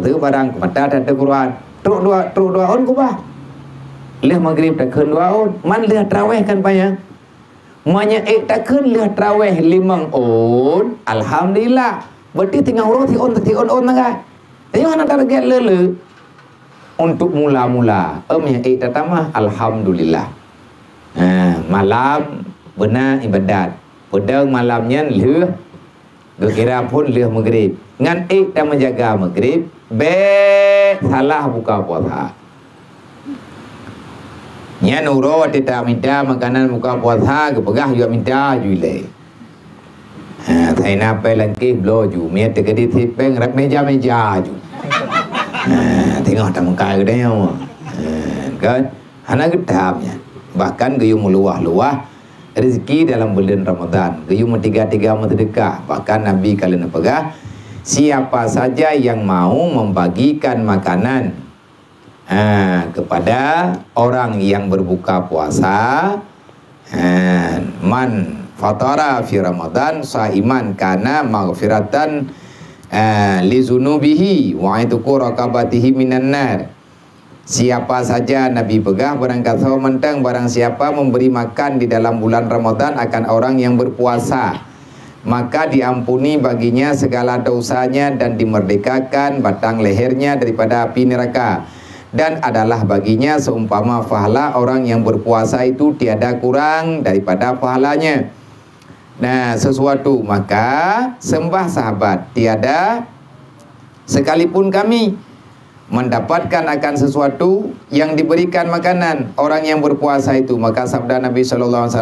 tu barang mata ada Quran truk dua on kubah leh maghrib tak keun 2 on man leh tarawih kan payah manya tak keun leh tarawih 5 on alhamdulillah berarti tinggal urut ti on nagai tengok nak target lele untuk mula-mula yang pertama alhamdulillah malam benar ibadat pedang malamnya leh kira pun leh maghrib ngan tak menjaga maghrib salah buka puasa nya nuro tidak minta makanan buka puasa kepegah juga minta jule thay na pe lengkih blo ju mie tegedi tipeng rap meja ju tengok tak muka ke dia kan anak gedapnya bahkan gayung meluah-luah rezeki dalam bulan Ramadan gayung tiga sedekah bahkan Nabi kalian pegah siapa saja yang mau membagikan makanan kepada orang yang berbuka puasa man fatara fi Ramadan saiman kana maghfiratan li zunubihi wa ituku raqabatihi minan nar. Siapa saja Nabi pegah barang kata mentang barang siapa memberi makan di dalam bulan Ramadan akan orang yang berpuasa maka diampuni baginya segala dosanya dan dimerdekakan batang lehernya daripada api neraka dan adalah baginya seumpama pahala orang yang berpuasa itu tiada kurang daripada pahalanya. Nah sesuatu maka sembah sahabat tiada sekalipun kami mendapatkan akan sesuatu yang diberikan makanan orang yang berpuasa itu maka sabda Nabi SAW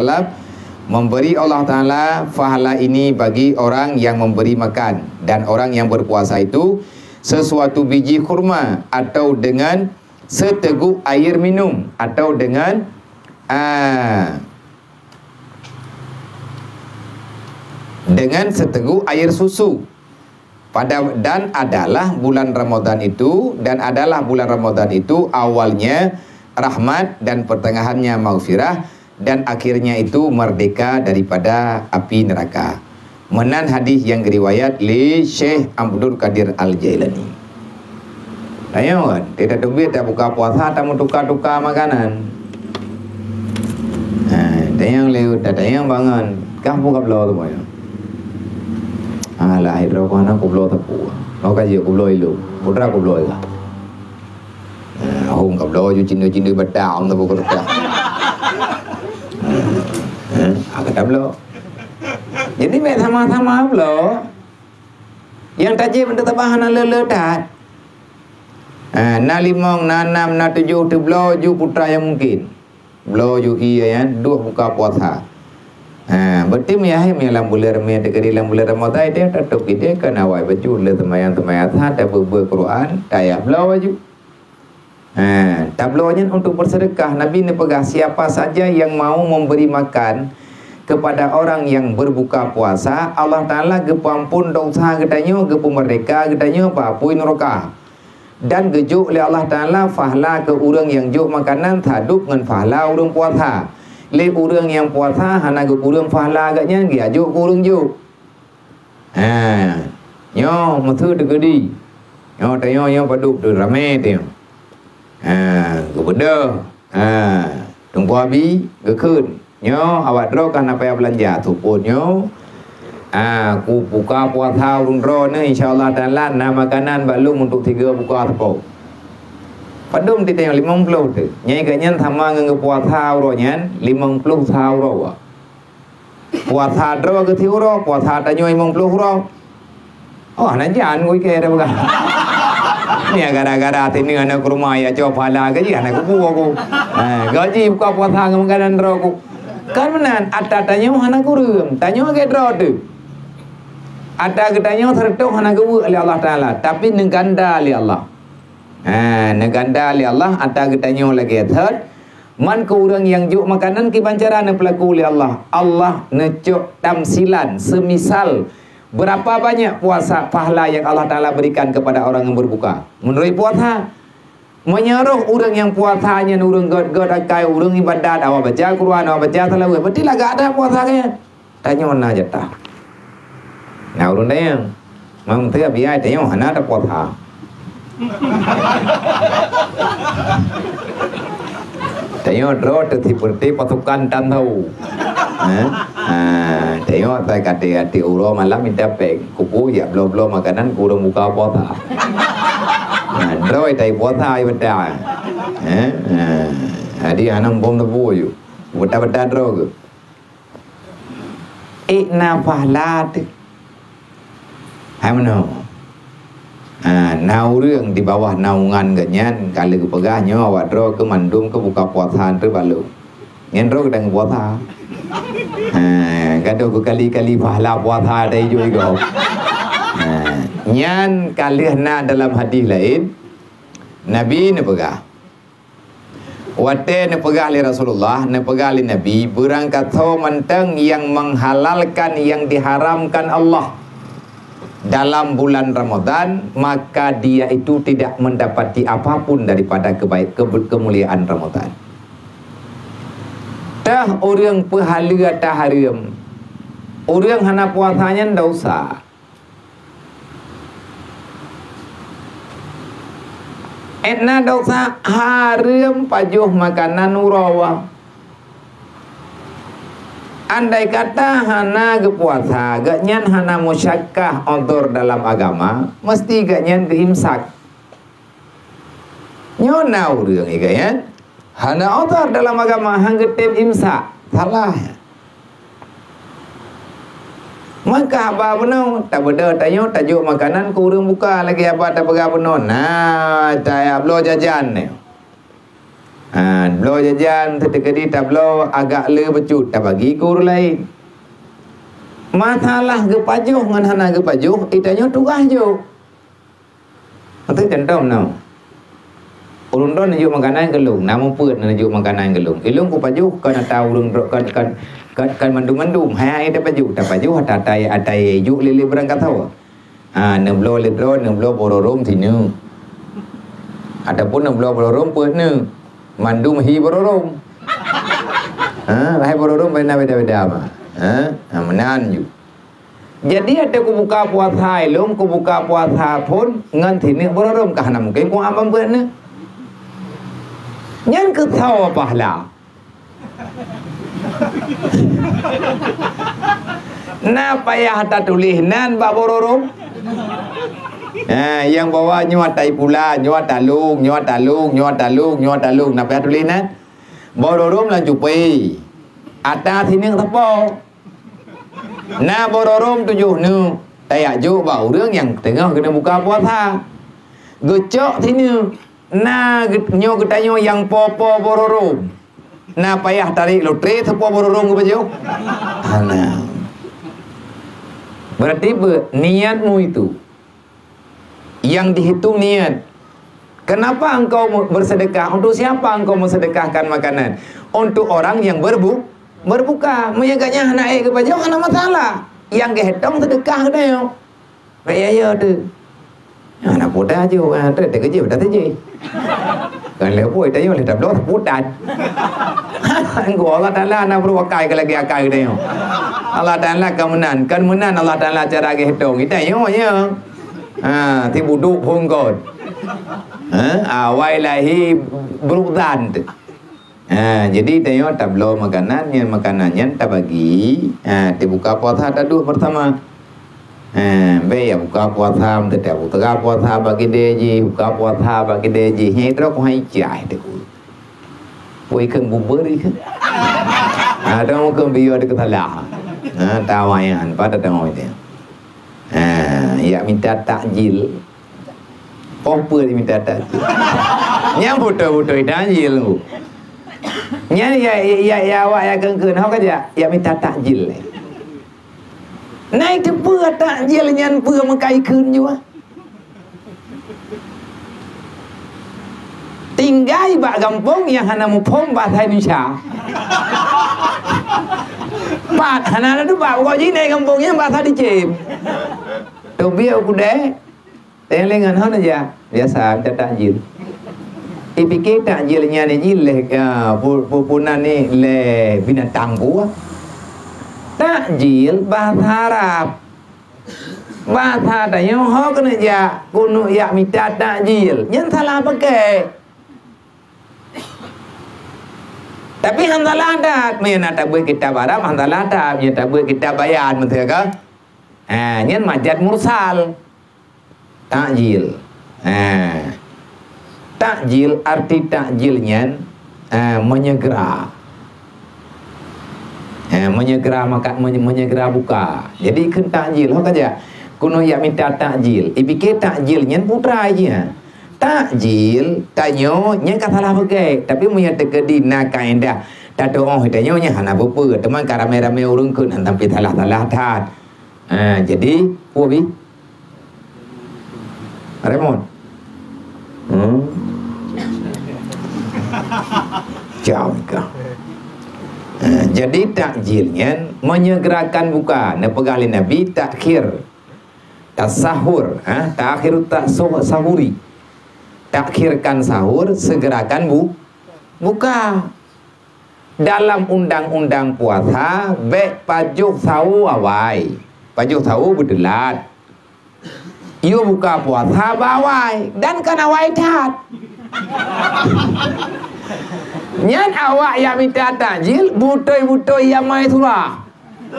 memberi Allah Ta'ala pahala ini bagi orang yang memberi makan dan orang yang berpuasa itu sesuatu biji kurma atau dengan seteguk air minum atau dengan seteguk air susu dan adalah bulan Ramadan itu awalnya rahmat dan pertengahannya maghfirah dan akhirnya itu merdeka daripada api neraka. Menan hadis yang diriwayat li Syekh Abdul Qadir Al-Jailani. Tanya kan, tidak duit tak buka puasa tak mau tukar-tukar makanan. Tanya lewat, tanya bangun, kah buka belau tu moyo. Lahir kau anak kau belau tepu, kau kaji kau belau ilu, putra kau belau ilah. Hong kau belau ju cindu betang tu bukan betang. Agak tak belau. Jadi mek sama-sama belau. Yang tajib untuk tabahan lele tat. Na 5, na 6, na 7 tu belau ju putra yang mungkin. Belau ju kia ya, dua buka puasa. Berarti miahe dalam bulan Ramadan dalam bulan Ramadan dia tetap kita kena awai baju le temayang ada beberapa Quran ayat belau baju. Tablonya untuk bersedekah Nabi ni pegah siapa saja yang mau memberi makan kepada orang yang berbuka puasa Allah Ta'ala gepampun dosa gedanya gepu merdeka gedanya papui neraka dan gejuk oleh Allah Ta'ala fahla ke orang yang juk makanan tadup dengan fahla orang puasa le orang yang puasa hana ke orang fahla agaknya dia juk orang juk nyo matu degedi nyo tayo nyo padup tu rame tu kepada tunggu abi gekun nyo awak dro kan apa yang belanja tu pun nyo ku buka puasa urung dro ni insyaallah Ta'ala na makanan balum untuk 3 buka tepuk padum ti tengok 50 tu nyai ganyan sama ngeng puasa ro nyan 50 ro puasa dro ke ti ro puasa ta nyoi 50 ro oh nan jan ngui ke dah bukan ni gara-gara tini anak rumah ya coba lah gaji anak ku gaji buka puasa makanan dro ku kan menan ada tanya anak kurang tanya ke dro tu ada ketanya tertuk anak ku oleh Allah Ta'ala tapi neganda oleh Allah neganda oleh Allah ada ketanya lagi third man ke orang yang juk makanan ki bancaran pelaku oleh Allah Allah necuk tamsilan semisal berapa banyak puasa pahala yang Allah Ta'ala berikan kepada orang yang berbuka menurut puasa menyaruh orang yang puasanya orang god akai orang ibadat awak baca Quran awak baca talawih betul lah gak ada puasanya tanya mana jatah nah orang yang memang biar tanya mana ada puasa Tengok road seperti pasukan tahu. Tengok saya kata uro malam minta pek kuku ya belum makanan kurang buka puasa. Roy tai puasa ai benda. Jadi anak bom tu boyu. Benda drog. Na pahlat. Hai mana? Nau รื่องdi bawah naungan ganyan kali ke pegahnya awak dro ke mandum ke buka puasa tu balu nyen dro kedang puasa kado ke kali-kali pahala puasa dai juga nyen kali na dalam hadis lain Nabi ne pegah wate ne pegah li Rasulullah ne pegah li Nabi berangkat tho menteng yang menghalalkan yang diharamkan Allah dalam bulan Ramadan, maka dia itu tidak mendapati apapun daripada kemuliaan Ramadan. Dah orang pahala atau haram, orang hana puasanya ndak usah. Etna ndak usah haram pajuh makanan urawa. Andai kata hana ke puasa, gaknyan hana musyakkah odor dalam agama, mesti gaknyan ke imsak. Nyona urang igayan, hana odor dalam agama hang getep imsak, salah. Maka apa benar? Tak beda tanya tajuk makanan kurang buka lagi apa tak pegang benar. Nah, saya belo jajan ni. Belo jajan terkedi tak belo agak le becut tak bagi kur lain. Masalah ke pajuh ngan hana ke pajuh itanya tugas jo. Atau contoh no. Urun don najuk makanan gelung, namun pun najuk makanan gelung. Ilung ku pajuh kan tahu urun kan mandum-mandum hai ada pajuh tak pajuh atai juk lili berangkat tahu. Neblo ledro neblo bororom sini. Adapun neblo bororom pun ne. Mandum hi bororom. Hai bororom beda-beda apa? Menan ju. Jadi ada ku buka puasa ilung ku buka puasa pun ngan thini bororom kah nam ke ku ambam beun ne. Nyan ke tahu pahala. Na payah tak tulis nan ba bororom. Yang bawa nyuat tai pula, nyuat talung, nak payah tulis nan. Bororom lah jupai. Ata sini tepo. Na bororom tujuh nu. Tayak ju bau rương yang tengah kena buka puasa. Gecok sini. Na nyo ketanyo yang popo bororom. Na payah tarik lotre tepo bororom ke baju. Berarti niatmu itu yang dihitung niat. Kenapa engkau bersedekah? Untuk siapa engkau mensedekahkan makanan? Untuk orang yang berbuka. Menjaganya naik ke baju ada masalah. Yang kehitung sedekah ke dia. Baik tu. Anak muda je, ada kerja dah saja. Kalau pun dia boleh tak belum putat. Engkau Allah Taala nak berwakai ke lagi akai dia. Allah Taala kemenan Allah Taala cara kehitung. Kita yo. Ti buduk pun kot. Wailahi berukdan. Jadi tengok tablo makanannya tak bagi. Ti buka puasa taduh pertama. Bây buka puasa tidak buka puasa bagi deji, buka puasa bagi deji. Nyai terus kau hai cai tu. Kau ikan bubur ikan. Ada orang kau biar dekat salah. Tawayan pada tengok itu. Ya minta takjil. Apa dia minta takjil? Nyam buto-buto takjil tu. Nyam ya awak ya kengkun hau kerja. Ya minta takjil. Naik tu pura takjil nyan pura mengkai kun juga. Tinggal bak kampung yang hana mupom bahasa Indonesia. Bak hana tu bak kau jadi kampungnya bahasa dicem. Tu biar aku deh. Telengan hana aja biasa minta takjil. Ipikir takjilnya ni jileh pupunan ni le binatang buah. Takjil bahasa Arab. bahasa tanya ho kena ya kuno ya minta takjil yang salah pakai tapi handalah adat mana tak boleh kita barang handalah adat ya tak boleh kita bayar betul ke yang majad mursal takjil takjil arti takjilnya menyegera menyegera buka jadi kan takjil ho kaja kuno ya minta takjil ipike takjilnya putra aja takjil tanyo nya kata lah bagai tapi punya tegedi na kaedah tato oh tanyo nya hana bepe teman karame-rame urang kun tapi talah-talah tat jadi ubi Raymond jauh kah jadi takjilnya menyegerakan buka na pegali nabi takhir tasahur takhir sahuri takhirkan sahur segerakan buka dalam undang-undang puasa be pajuk tahu awai pajuk tahu bedelat iyo buka puasa bawai dan kan awai tat nyan awak yang minta takjil butoi-butoi yang mai surah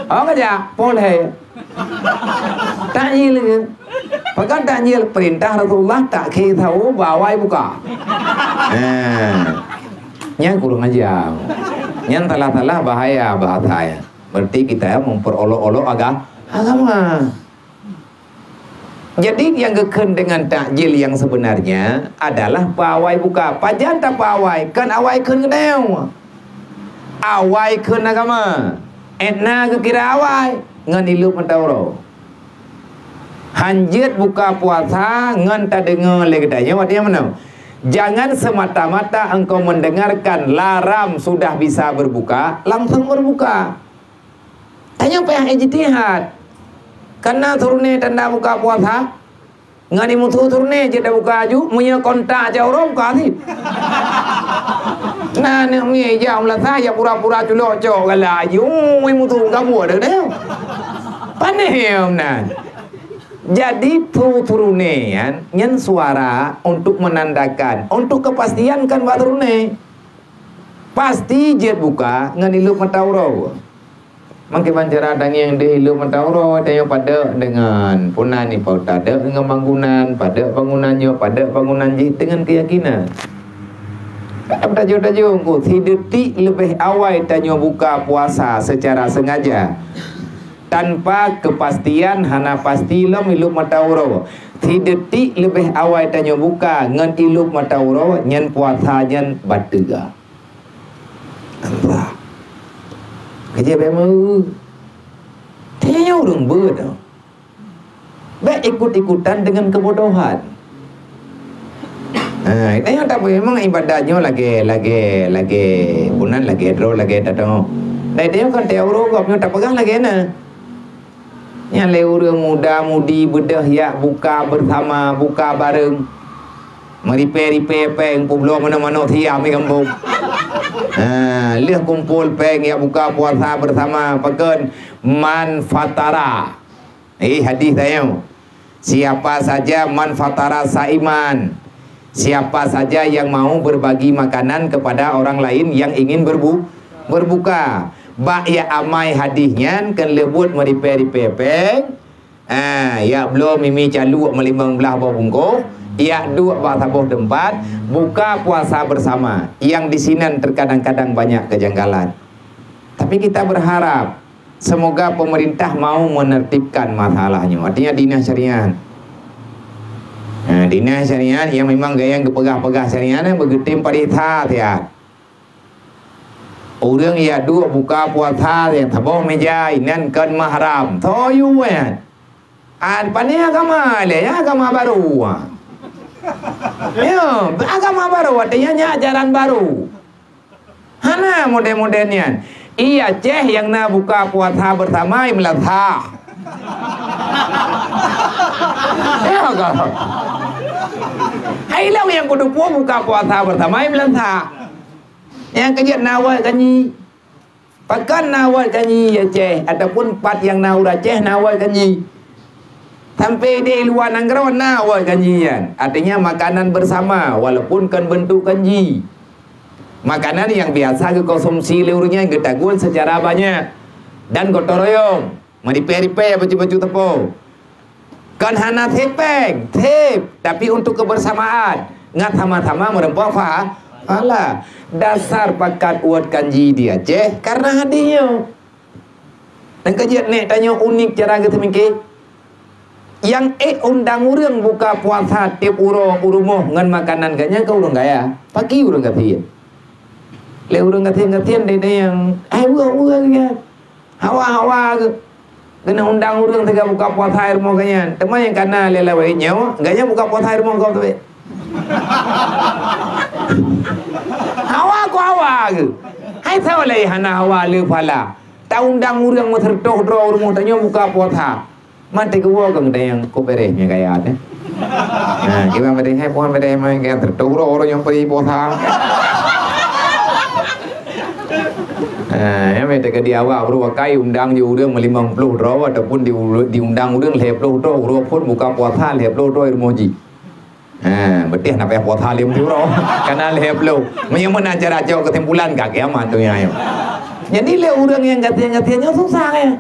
kaja boleh takjil ke pakai takjil perintah Rasulullah tak tahu bawai buka yang kurang aja yang talah-talah bahaya bahaya berarti kita memperolok-olok agama jadi yang geken dengan takjil yang sebenarnya adalah pawai buka pajan tak pawai kan awai ken keneu awai ken agama etna ke kira awai ngan ilu mentauro hanjit buka puasa ngan tak dengar lagi tanya artinya mana jangan semata-mata engkau mendengarkan laram sudah bisa berbuka langsung berbuka tanya apa yang ijtihad karena turune tanda buka puasa ngani mutu turune jeda buka aju punya kontak jauh rom kasih nah ni mi jauh lah saya pura-pura culok cok gala aju mutu kamu ada deh panem nah jadi turune nyen suara untuk menandakan untuk kepastian kan buat turune pasti jet buka ngani lu matauro mungkin bancara dang yang dihilu mentauro yang pada dengan punan ni pada dengan bangunan pada bangunannya pada bangunan dengan keyakinan tajuk-tajuk ku detik lebih awal tanya buka puasa secara sengaja tanpa kepastian hana pasti lo milu mentauro detik lebih awal tanya buka ngan ilu mentauro nyen puasa nyen batega Allah kerja bemu dia orang bodoh baik ikut-ikutan dengan kebodohan yang tak memang ibadahnya lagi bulan lagi draw lagi datang dan dia kan teori gopnya tak pegang lagi na yang orang muda mudi bedah ya buka bersama buka bareng meripe-ripe peng pulau mana-mana tiap ni kampung lihat kumpul peng ya buka puasa bersama pakai man fatara hadis saya siapa saja man fatara saiman siapa saja yang mau berbagi makanan kepada orang lain yang ingin berbuka bak ya amai hadisnya kan lebut meripe-ripe peng ya belum mimi calu melimbang belah bawah bungkuk ya dua batabuh tempat buka puasa bersama yang di sini terkadang-kadang banyak kejanggalan tapi kita berharap semoga pemerintah mau menertibkan masalahnya artinya dinas syariah dinas syariah yang memang gaya yang pegah-pegah syariah begitu parita ya orang ya dua buka puasa yang tabuh meja inan kan mahram toyu an pani agama le agama baru ya, agama baru artinya ajaran baru. Hana model-modelnya. Iya ceh yang nak buka puasa bersama melatah. Ya kalau. Hai yang kudu buka puasa bersama melatah. Yang kerja nawal kanyi. Pakan nawal kanyi ya ceh ataupun pat yang nawal ceh nawal kanyi. Sampai di luar nanggrona awal kanjian. Artinya makanan bersama walaupun kan bentuk kanji. Makanan yang biasa dikonsumsi leurnya getagun secara banyak dan gotong royong. Meripe-ripe baju-baju tepung. Kan hana tepeng, tapi untuk kebersamaan. Ngat sama-sama merempok alah. Dasar pakat uat kanji dia ceh karena hadinya. Dan kajian nek tanya unik cara kita mikir. Yang undang urang buka puasa tiap urumoh ngan makanan ganya kau urang gaya pagi urang gatian le urang gatian dede yang buah ya hawa kena undang urang tega buka puasa air mau ganya teman yang kana lela we nyawa ganya buka puasa air mau kau tu hawa hai tahu le hana hawa le pala ta undang urang mo tertoh dro urang tanya buka puasa mati gua kang yang koperehnya kayak ada. Nah, kita mesti hai pohon mesti main kayak terturu orang yang pergi puasa. Yang mesti ke dia awak berwakai undang diundang 50 draw ataupun diundang leplo draw pun buka puasa leplo draw emoji. Betul nak payah puasa leplo draw karena leplo. Menyemana acara jauh kesimpulan kak kiamat tu yang ayo. Jadi le orang yang gatian-gatiannya susah ya.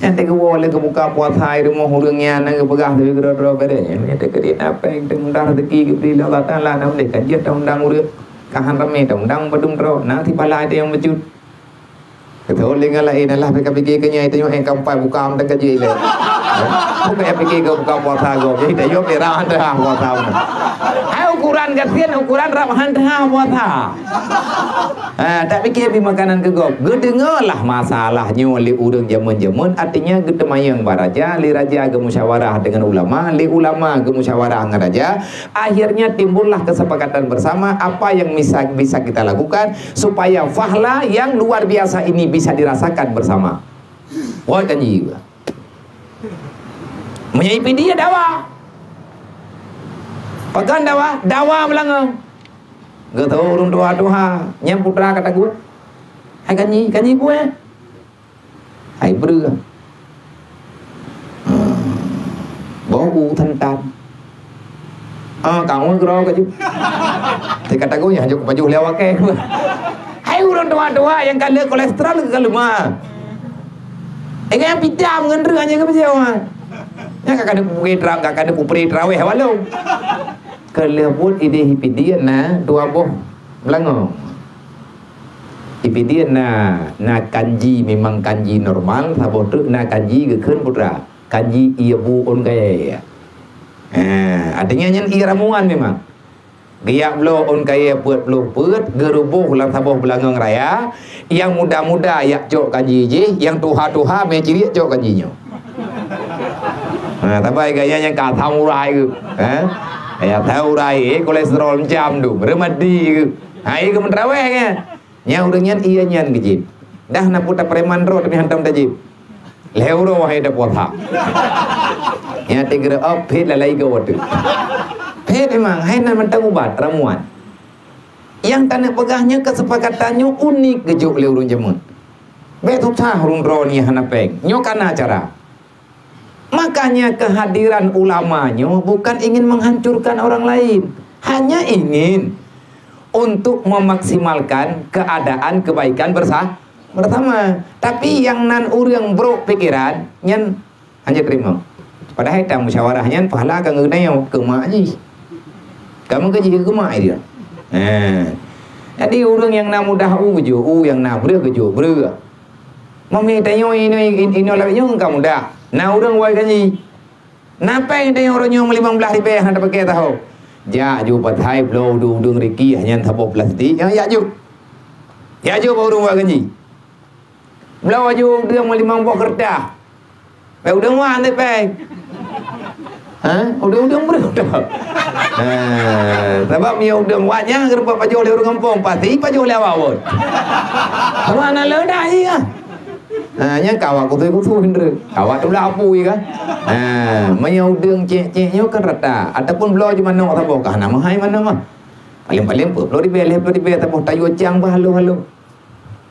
Yang tega boleh ke buka puasa air rumah urangnya nang pegah tapi gerak-gerak bede yang tega dia apa yang tengah rezeki ke beli Allah Taala nam dek kajian undang urang kahan rame undang badung tro nanti pala ada yang bejut betul lengan lain lah PKPG kenya itu yang kampai buka am tengah kaji le bukan PKPG ke buka puasa go jadi yo perahan dah puasa hai ukuran gatian ukuran rapahan dah puasa tak fikir di makanan ke go gedengalah masalahnya oleh urang zaman-zaman artinya gedemayang baraja li raja ke musyawarah dengan ulama li ulama ke musyawarah dengan raja akhirnya timbullah kesepakatan bersama apa yang bisa kita lakukan supaya fahla yang luar biasa ini bisa dirasakan bersama. Wah kan juga menyiapin dia dakwah pakan dakwah melanggang gak tahu urung doa nyam putra kata gue hai kanyi gue hai beri bau thanh tam kamu kero ke thì kata gue ya cukup baju lewat ke hai urung doa yang kali kolesterol ke kaluma yang pitam ngendreng aja ke bejauh ya kakak ada kupri terawih walau kelebut ide hipidian na dua boh belangong hipidian na kanji memang kanji normal saboh tu na kanji gekun putra kanji iya bu on gaya artinya nyen iya ramuan memang gaya blo on gaya buat blo buat gerubuh lang saboh belangong raya yang muda-muda yak jok kanji je yang tuha meciri jok kanjinya tapi gaya yang kata murai ke ya tahu rai kolesterol jam tu remedi ke hai ke mentraweh ke nya urangnya iya nyan gejib dah na puta preman ro tapi hantam tajib leuro wahai da puasa ya tigre up phet lalai ke watu phet memang hai na mentang ubat ramuan yang tanah pegahnya kesepakatannya unik gejuk le urang jamun betul tah urang ro ni hanapeng nyokana acara. Makanya kehadiran ulamanya bukan ingin menghancurkan orang lain, hanya ingin untuk memaksimalkan keadaan kebaikan bersama. Tapi yang nan urang bro pikiran nyen hanya terima. Padahal tang musyawarahnya pahala kang ngeuneu ke mak ji. Kamu ke ji ke mak dia. Jadi urang yang na mudah yang na breu breu. Mami tanyo ini lawanyo kamu dah. Nah orang wai kanyi napa yang tanya orang yang 15 ribu yang ada pakai tahu ja ju pathai blow dung riki hanya thabo plastik ya ju baru wai kanyi blow ju dia 15 buah kertas udang wan deh pe udang berudah sebab dia udang wanya kerja pajol di orang kampung pasti pajol lewat mana ledah ya nya kawak aku tu hindra kawak tu lah apa ya kan mayau deng cek-ceknya kan rata ataupun belo di mana tak bokah nama hai mana mah paling puluh di bel tapi tayu cang bah halu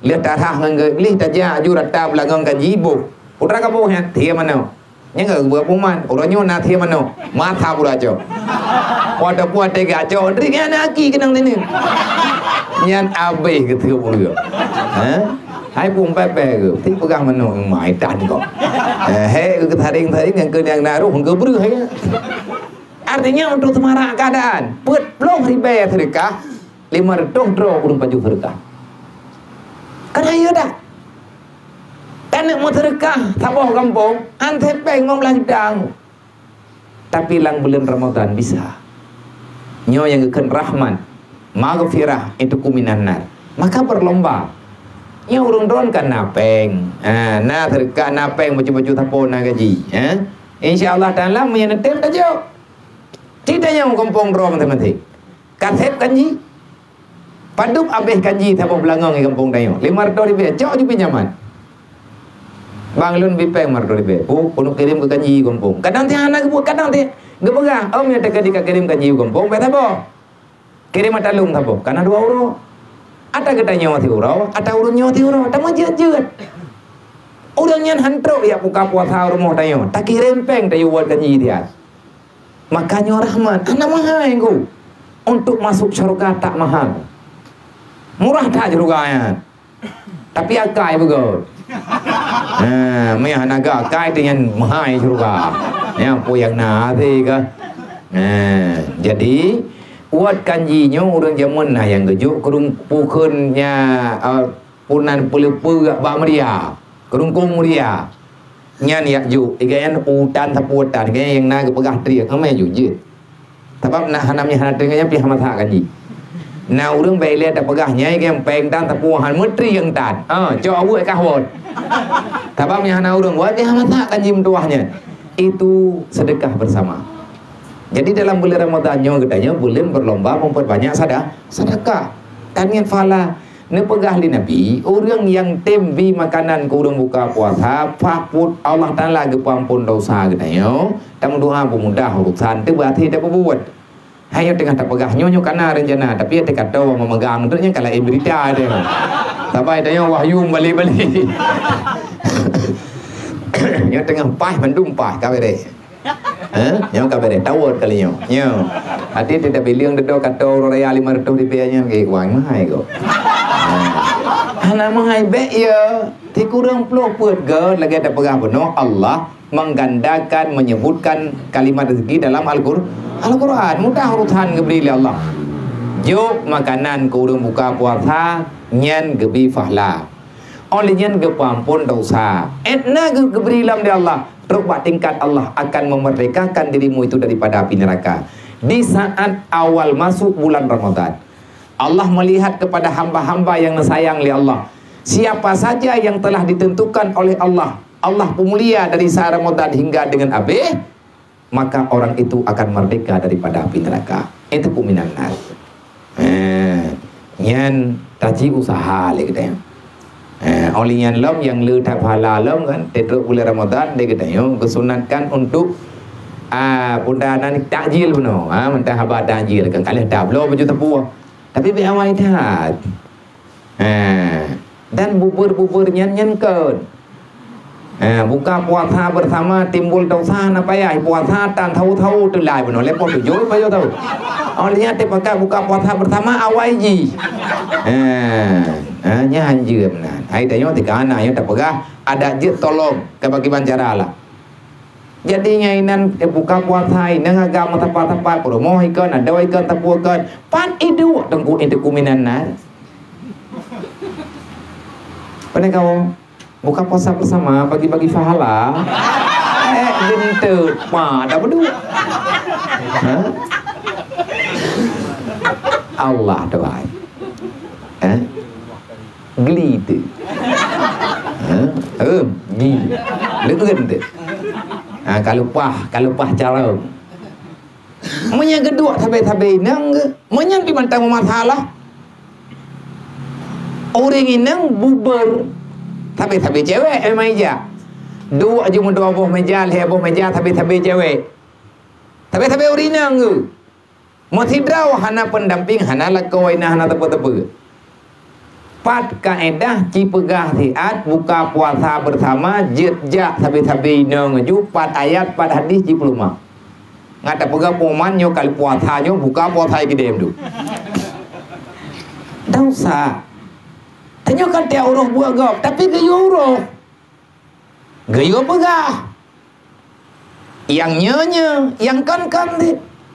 lihat darah ngan lih taja ju rata belagang kan jibo putra kamu ya dia mana nya nggak berpuman orangnya nanti mana mata pula cok wadah buat tega cok ringan lagi kenang ini nyan abe gitu pula hai pun pepe ke ti pegang mana mai tan kok he ke taring yang ke yang naruh ke buru he artinya untuk semarak keadaan put belum ribe sedekah 500 dro urung baju sedekah kan ayo dah kan mau sedekah taboh kampung ante peng mau belanjang tapi lang bulan Ramadan bisa nyo yang akan rahman maghfirah itu kuminanar maka berlomba nyo urung don kan napeng nah sedekah napeng baju-baju taboh na gaji insyaallah taala menyetem tajo tidak yang kampung dro teman-teman kasep kanji paduk abeh kanji taboh belangong di kampung dayo 500 ribu cok ju pinjaman Bang Lun bipeng mar dori be. Kono kirim ke kanji kampung. Kadang tiang anak buat kadang tiang gepegah. Om ya teka dika kirim kanji kampung. Beta bo. Kirim atalung tabo. Karena 2 euro. Ata kita nyawa ti euro. Ata urun nyawa ti euro. Tama jeut. Urang nyan hantro ya buka puasa rumah tayo. Tak kirim peng tayo buat kanji dia. Makanya rahmat. Anak mahal engko. Untuk masuk surga tak mahal. Murah tak surganya. Tapi akai begot. Mấy anh có cái thì nhân hai juga yang puyang na thì ke jadi buat kanjinya orang zaman nah yang gejuk kerung pukunnya punan pulupu ba meria kerung kung meria nyan yak ju igayan utan taputan kaya yang na kepegah triak ame ju je sebab nak hanamnya hanatnya pi hamatha kanji nào orang beli tak pegahnya yang peng dan tapuhan menteri yang tan cho buat kahwon tabamnya hana urang buat dia mata kanjim tuahnya itu sedekah bersama jadi dalam bulan Ramadan katanya bulan berlomba memperbanyak sedekah kangen fala ne pegah li nabi orang yang tembi makanan ke urang buka puasa fakut Allah taala ge pampun dosa katanya tam doa pemudah urusan tu berarti dak buat Hayo tengah tak pegah nyonyo kana rencana tapi ya tekat tahu memegang terusnya kalau berita dia. Sampai tanya wahyu balik-balik. Nyo tengah pah mendung pah ka bere. Nyo ka bere tawot kali nyo. Nyo. Ati tidak bilang dedo kato raya 500 rupiahnya ke wang mahai kok. Ana mahai be ya. Ti kurang puluh peut ge lagi tak pegah beno Allah menggandakan menyebutkan kalimat rezeki dalam Al-Quran mudah urutan gebri Allah juk makanan ke urang buka puasa nyen gebi fahla oleh nyen gepampun dosa etna gebri lam di Allah terus tingkat Allah akan memerdekakan dirimu itu daripada api neraka di saat awal masuk bulan Ramadan Allah melihat kepada hamba-hamba yang sayang li Allah siapa saja yang telah ditentukan oleh Allah pemulia dari saat Ramadan hingga dengan abe maka orang itu akan merdeka daripada api neraka itu kuminan nar nyan taji usaha le kita oleh nyan lom yang lu tak pahala lom kan tetap bulan Ramadan dia kita kesunatkan untuk pundanan takjil beno mentah haba takjil kan kali dah belum baju tepung tapi be awal dah dan bubur nyan kan buka puasa bersama timbul dosa apa ya puasa tan tahu-tahu tu lai benar lepon tu jauh apa tahu olehnya tepakai buka puasa bersama awal ji nya anjir benar ai tanya tiga anak yang tak pegah ada jit tolong ke bagi bancara lah jadi nyainan buka puasa ini agama tempat-tempat promo ikan ada ikan tapukan pan itu tengku itu kuminan nar pandai kau buka puasa bersama bagi-bagi pahala gentut pada berdua Allah doai geli tu geli legen tu kalau pah cara menya kedua tabe-tabe nang menya di mantang masalah orang inang bubar tapi cewek meja dua aja mau dua meja heboh meja tapi cewek tapi urinang mau tidraw hana pendamping hana lakoi hana tepu Pat kaedah cipegah tiat buka puasa bersama jetjak sabi-sabi ngeju pat ayat pat hadis cipeluma. Ngata pegah poman nyo kali puasa nyo buka puasa gede tu. Dosa. Tanyo kan dia uruh buah gop tapi gayo uruh. Gayo pegah. Yang nyonya, yang kan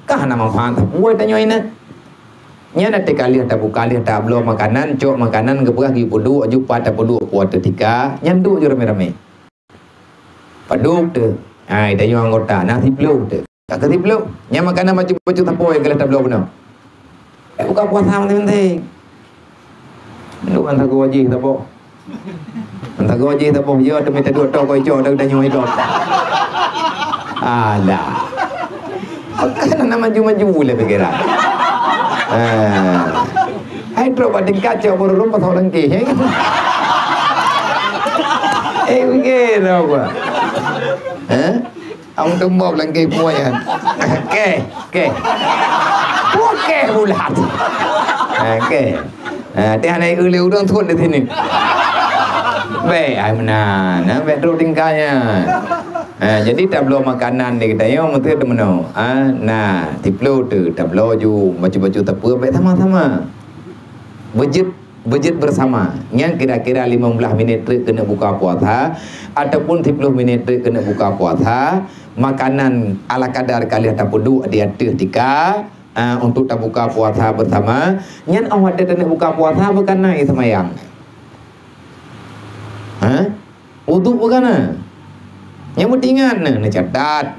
kah nama faham tak buat tanyo ini. Nya nanti kali ada buka lihat tablo makanan, cok makanan gepegah gi pudu aju pada pudu kuat ketika nyandu je rame-rame. Paduk tu. Ai dayo anggota nasi pelu tu. Tak kerti pelu. Nya makanan macam-macam tapoi kalau tablo benar. Buka puasa penting. Lu antah go wajih tapo. Antah go wajih tapo yo demi tadu tok koi cok dak danyo itu. Alah. Kan nama maju-maju le pikiran. Hai terus bading kacau baru rumah orang ke, begini apa? Ông tumbuh lagi punya, ke, bulat, ke, tiada yang uliu dong tuan di sini, mana, terus tingkahnya. Jadi tablo makanan ni kita yo mesti ada menu. Nah, tiplo tu tablo ju baju-baju tepu baik sama-sama. Budget bersama. Yang kira-kira 15 minit kena buka puasa ataupun 30 minit kena buka puasa, makanan ala kadar kali ataupun du dia ketika untuk tak buka puasa bersama. Yang awak ada kena buka puasa bukan naik semayang. Wudu bukan yang pentingan nak catat,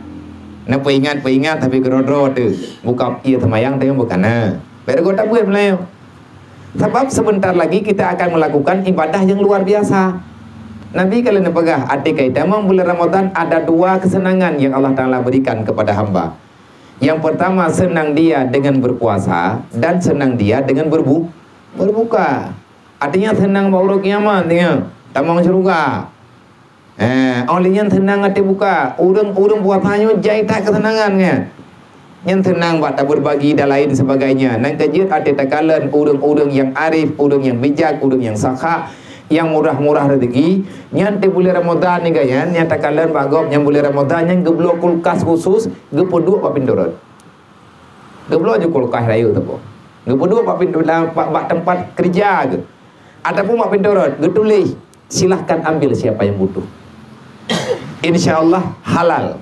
nak peringat tapi kerodro tu buka ia semayang tu bukan Biar kau tak buat Melayu. Sebab sebentar lagi kita akan melakukan ibadah yang luar biasa. Nabi kalau nak pegah arti kaitan bulan Ramadan ada dua kesenangan yang Allah Taala berikan kepada hamba. Yang pertama senang dia dengan berpuasa dan senang dia dengan berbuka. Artinya senang baru kiamat dia, tamang syurga. Oleh yang tenang hati buka, urang puasanya jai tak kesenangan kan. Yang tenang buat tak berbagi dan lain sebagainya. Nang kejut hati takalan urang yang arif, urang yang bijak, urang yang sakha, yang murah-murah rezeki. Yang bulan Ramadan ni gayan, yang takalan bagop yang bulan Ramadan yang geblo kulkas khusus, gepoduk pak pindorot. Geblo je kulkas rayu tu po. Gepoduk pak pindorot pak tempat kerja ke. Ataupun pak pindorot, getulis silahkan ambil siapa yang butuh. InsyaAllah halal.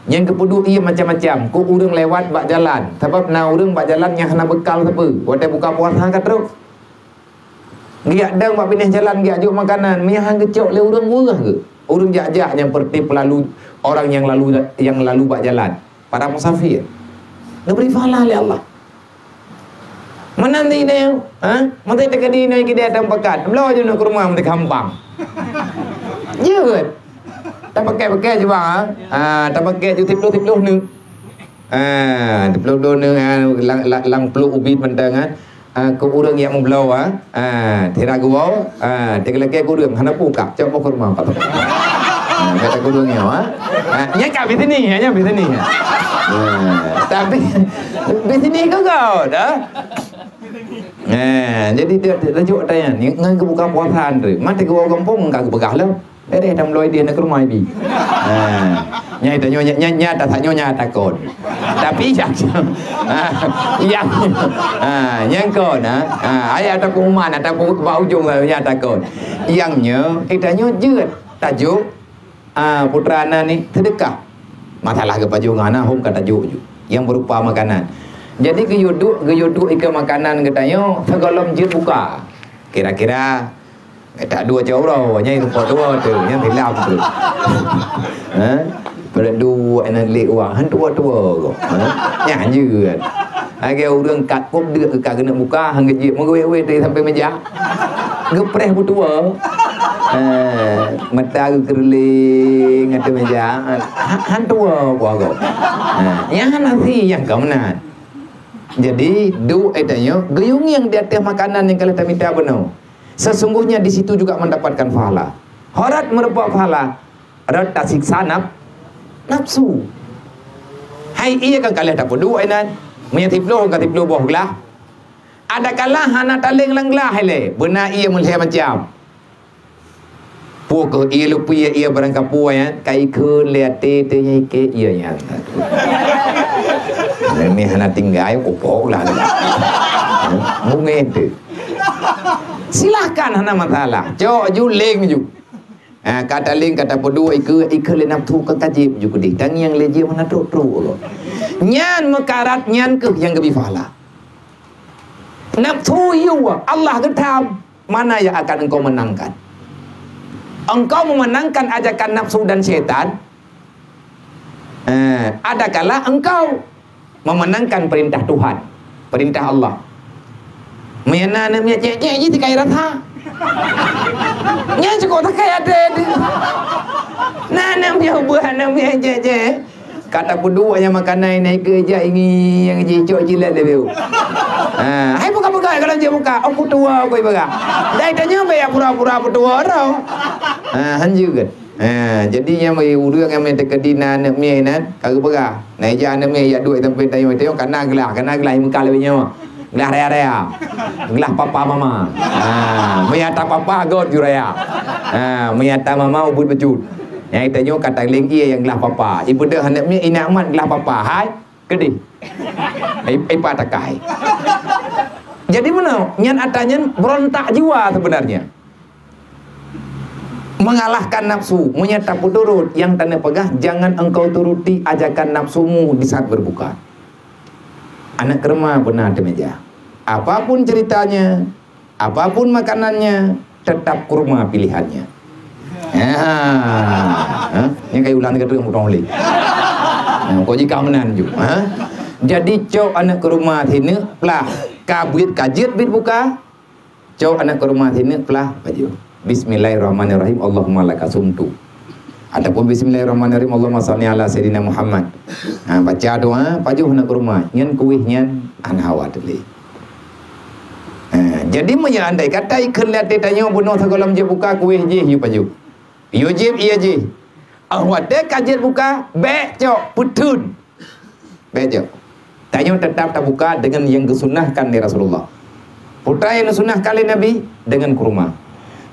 Yang kedua ia macam-macam. Ku urang lewat bak jalan. Sebab na urang bak jalan yang kena bekal siapa. Waktu buka puasa kat terus. Giak dang bak pindah jalan giak ajuk makanan. Miah hang kecok le urang murah ke? Urang jak-jak yang seperti pelalu orang yang lalu bak jalan. Para musafir. Diberi pahala oleh Allah. Mana nanti dia? Mesti dekat dia ni kita datang pekat. Belah je nak ke rumah mesti kampang. Je. Tak pakai je bang. Tak pakai je tiplu ni. Tiplu ni lang peluk ubit mentang ke urang yang membelau tira gua tegelake urang hana puka coba ke rumah pak. Kata urangnya nya kat sini hanya di sini. Tapi di sini kau dah. Jadi dia rajuk tanya ni ngan buka puasa tu. Mati ke orang kampung enggak begah lah. Dia dah mulai dia nak ke rumah ibi. Nyai tanya nya tak tanya takut. Tapi yang kau ayat ataupun umat ataupun ke ujung nya takut. Yangnya kitanya jeut tajuk putra anak ni sedekah. Masalah ke pajungan hom kata tajuk yang berupa makanan. Jadi geyuduk ikan makanan katanya segala masjid buka. Kira-kira tak dua jauh nyai tempat dua tu yang hilang tu. Pada dua anak lek wah han tua ko. Nya je kan. Age urang kat kop deuk ke kena buka hang gejek mengwe dari sampai meja. Gepreh butua. Mata kerling ada meja. Han tua ko. Yang nasi yang kau nak. Jadi du etanya geyung yang di atas makanan yang kalau kita minta benar. Sesungguhnya di situ juga mendapatkan pahala. Horat merupakan pahala. Horat tak siksa nafsu. Hai iya kan kalian tak perlu ainan. Menyatiplo kan tiplo boh gelah. Ada kala hana taling langlah hele. Benar ia melihat macam. Pukul ia lupa ia berangkat puan kai kun lihat te ke ia yang. Ini hana tinggal kopok lah. Mungkin tu. Silakan hana masalah. Cok ju leng ju. Kata leng kata pedua ikut le nak tu ke kajib ju kedi. Dan yang leje mana tu. Nyan mekarat nyan ke yang gebifala. Nafsu you Allah kata mana yang akan engkau menangkan? Engkau memenangkan ajakan nafsu dan setan. Ada kala engkau memenangkan perintah Tuhan, perintah Allah. Mayana namanya cek-cek je tikai rata. Nya cukup tak kaya ada. Namanya buah namanya cek-cek. Kata kedua yang makanan naik ke je ini yang cicok jilat lebih. Hai buka-buka kalau dia buka, aku tua kau buka. Dah tanya bayar pura-pura tua orang. Hanju kan. Jadi yang mai urang yang mai tekadina nak mie nan, kagak buka. Naik je anak mie ya duit tempat tayo karena gelah muka lebih nyawa. Gelah raya. Gelah papa mama. Meyata papa god juraya. Meyata mama ubud bejut. Yang tanya kata lagi yang gelah papa. Ibu dah hendak ni ina amat gelah papa. Hai, kedih. Ai patakai. Jadi mana? Nyan atanya berontak jiwa sebenarnya. Mengalahkan nafsu, menyata turut yang tanda pegah, jangan engkau turuti ajakan nafsumu di saat berbuka. Anak kerma benar di meja. Apapun ceritanya, apapun makanannya, tetap kurma pilihannya. Yang kayak ulang kedua mutong li. Kau jika menan juga. Jadi cok anak ke rumah sini pelah kabit kajet bit buka. Cok anak ke rumah sini pelah baju. Bismillahirrahmanirrahim. Allahumma laka sumtu. Ataupun Bismillahirrahmanirrahim. Allahumma salli ala sayyidina Muhammad. Baca doa paju anak ke rumah. Nyan kuih nyan anhawa deli. Jadi menyandai kata ikan lihat tanya bunuh sekolah je buka kuih je yu paju. Yu je iya je. Awak dek kajet buka bek cok putun. Bek cok. Tanya tetap tak buka dengan yang disunahkan di Rasulullah. Putra yang disunahkan oleh Nabi dengan kurma.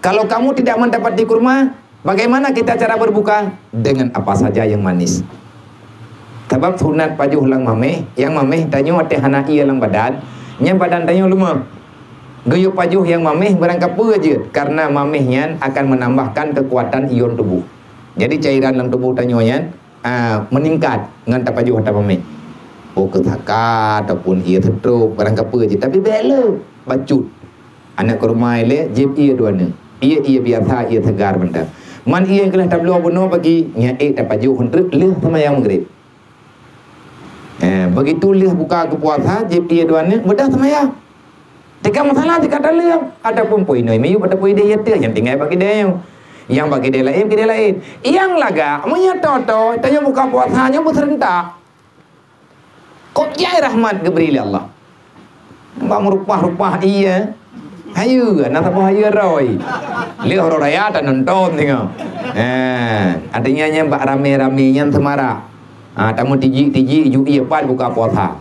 Kalau kamu tidak mendapati kurma, bagaimana kita cara berbuka? Dengan apa saja yang manis. Sebab sunat pajuh lang mameh, yang mameh tanya ate hana iya lang badan, yang badan tanya lumah. Guyup pajuh yang mameh berangkap aja karena mamehnya akan menambahkan kekuatan ion tubuh. Jadi cairan dalam tubuh tanyanya meningkat dengan tapajuh atau mameh. Oh ketaka ataupun ia tertruk berangkap aja tapi bela bacut. Anak ke rumah ile jib ia duana. Ia biasa ia tegar benda. Man ia kelah tablo bunuh bagi nya tapajuh hendak leh sama yang maghrib. Begitu leh buka ke puasa jib ia duana bedah sama ya. Jika masalah jika ada liang, ada pun poin ini, ada poin dia yang tinggal bagi dia yang bagi dia lain, yang laga, menyatoto, tanya buka puasanya berserentak. Kok jai rahmat Gabriel Allah, bang rupah iya, hayu, nata hayu roy, lihat orang raya dan nonton tengok, artinya yang bak rame yang semara, tamu tiji juga pan buka puasa.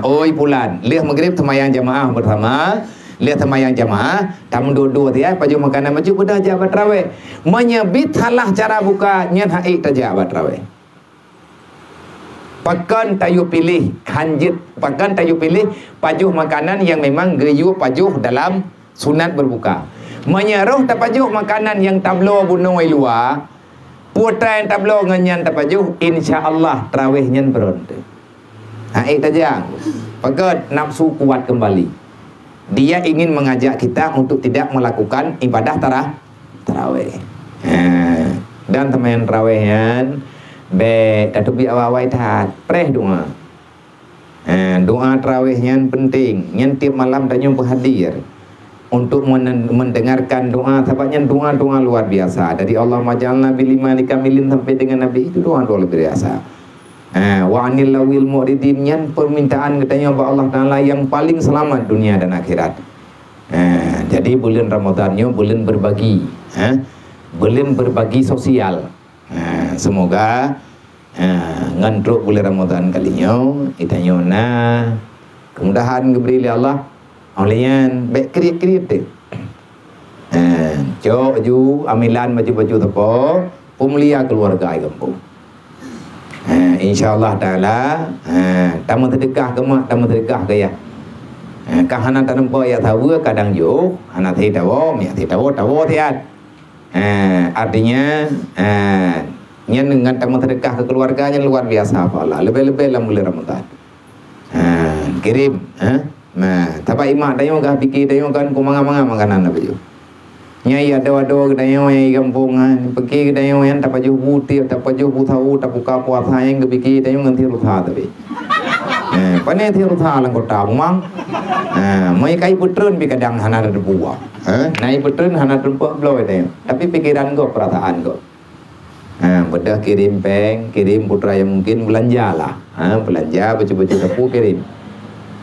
Oi pulan, lihat maghrib semayang jamaah bersama, lihat semayang jamaah, tamu dua dia, paju makanan maju udah jabat rawe, menyebut salah cara buka nyan haik terjabat rawe. Pakan tayu pilih hanjit, pakan tayu pilih paju makanan yang memang geyu paju dalam sunat berbuka. Menyeruh tapajuh makanan yang tablo bunoi luar, putra yang tablo ngenyan tapajuh, insya Allah traweh nyan beronte. Haik tajang, pakat nafsu kuat kembali. Dia ingin mengajak kita untuk tidak melakukan ibadah tarawih. Dan teman tarawihnya, tatubi awal tat, preh doa. Doa tarawihnya penting. Yang tiap malam dan yang berhadir untuk mendengarkan doa. Sebabnya doa luar biasa. Dari Allah majalna bilima likamilin sampai dengan Nabi itu doa luar biasa. Wa anil lawil mu'ridin yan permintaan katanya Allah Ta'ala yang paling selamat dunia dan akhirat. Jadi bulan Ramadannya bulan berbagi, bulan berbagi sosial. Semoga ngantruk bulan Ramadan kalinya itanya kemudahan Gabriel Allah Olian baik kriit deh. Cok ju amilan baju-baju tepo pemulia keluarga kampung. InsyaAllah ta'ala tamu terdekat ke mak, tamu terdekat ke ya. Kahanan tak nampak ya tahu kadang jo anak thi tahu mi thi tahu tiat. Artinya nyen dengan tamu terdekat ke keluarganya luar biasa Allah. Lebih-lebih dalam bulan Ramadan. Kirim tapi imak dayo gah pikir dayo kan kumanga-manga makanan apa jo. Nyai ada-ada dayo yang kampung pergi dayo yang tak paju putih tak paju putau tak buka puasa yang kepikir dayo nganti rutha tapi. Pane thi rutha lang kota mang. Mai kai putron bi kadang hana ada buah. Nai putron hana tempat bloy dayo. Tapi pikiran go perasaan go. Bedah kirim peng, kirim putra yang mungkin belanja lah. Belanja baju-baju tepu kirim.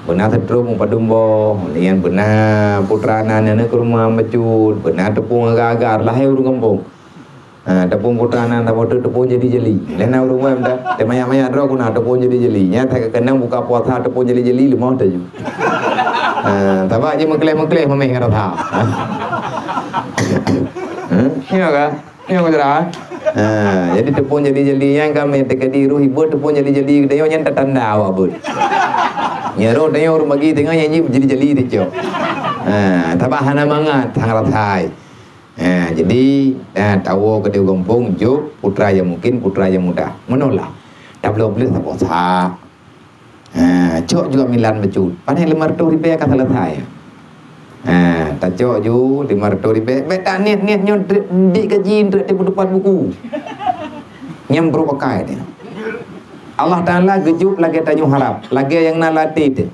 Benar terus padumbo, lian benar putra anak ke rumah mecut, benar tepung agak-agak lahir urung kampung. Tepung putra anak tepung jadi jeli. Lena urung mem dah. Temaya-maya ro kuna tepung jadi jeli. Nya tak kenang buka puasa tepung jeli-jeli lu mau taju. Tapi aja mengklaim memeh ngarata. Iya ka? Iya ka jera? Jadi tepung jeli-jeli yang kami tekadiru hibur tepung jeli-jeli dayo nyen tanda awak. Nyaro dayo orang bagi tengah nyanyi jeli-jeli tu. Tapi hana mangat hangratai. Jadi tahu kedua kampung jo putra yang mungkin putra yang muda menolak. Tak boleh tak puasa. Cok juga milan becut. Pandai 500 ribu kata selesai. Tak cok ju 500 ribu. Beta niat nyon di gaji di depan buku. Nyam berpakai dia. Allah Ta'ala gejuk lagi tanyu harap. Lagi yang nalatid.